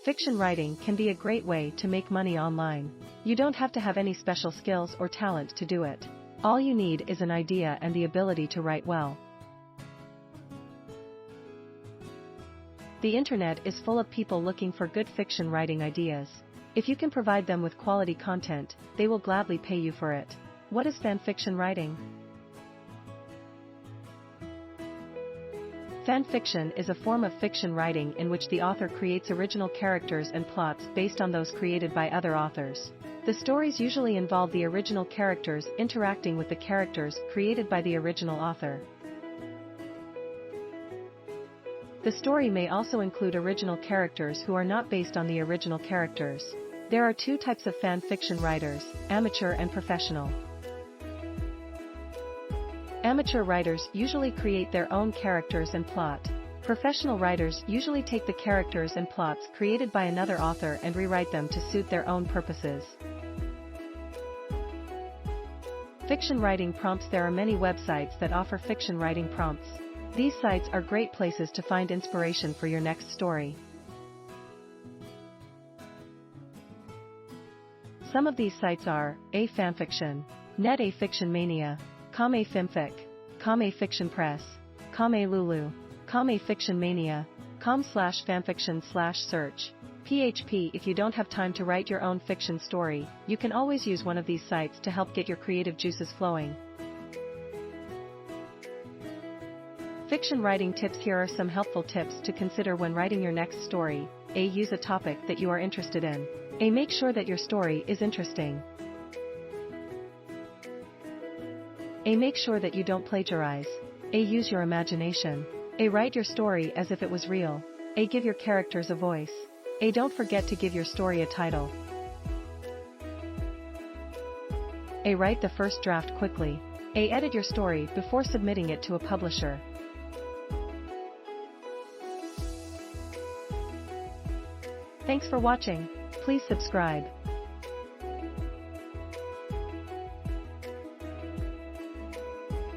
Fiction writing can be a great way to make money online. You don't have to have any special skills or talent to do it. All you need is an idea and the ability to write well. The internet is full of people looking for good fiction writing ideas. If you can provide them with quality content, they will gladly pay you for it. What is fan fiction writing? Fan fiction is a form of fiction writing in which the author creates original characters and plots based on those created by other authors. The stories usually involve the original characters interacting with the characters created by the original author. The story may also include original characters who are not based on the original characters. There are two types of fan fiction writers, amateur and professional. Amateur writers usually create their own characters and plot. Professional writers usually take the characters and plots created by another author and rewrite them to suit their own purposes. Fiction writing prompts. There are many websites that offer fiction writing prompts. These sites are great places to find inspiration for your next story. Some of these sites are A Fanfiction, Net A Fiction Mania, Com A Fimfic, Com A Fiction Press, Com A Lulu, Com A Fiction Mania, com/fanfiction/search. PHP. If you don't have time to write your own fiction story, you can always use one of these sites to help get your creative juices flowing. Fiction writing tips. Here are some helpful tips to consider when writing your next story. A. Use a topic that you are interested in. A. Make sure that your story is interesting. A. Make sure that you don't plagiarize. A. Use your imagination. A. Write your story as if it was real. A. Give your characters a voice. A. Don't forget to give your story a title. A. Write the first draft quickly. A. Edit your story before submitting it to a publisher. Thanks for watching. Please subscribe.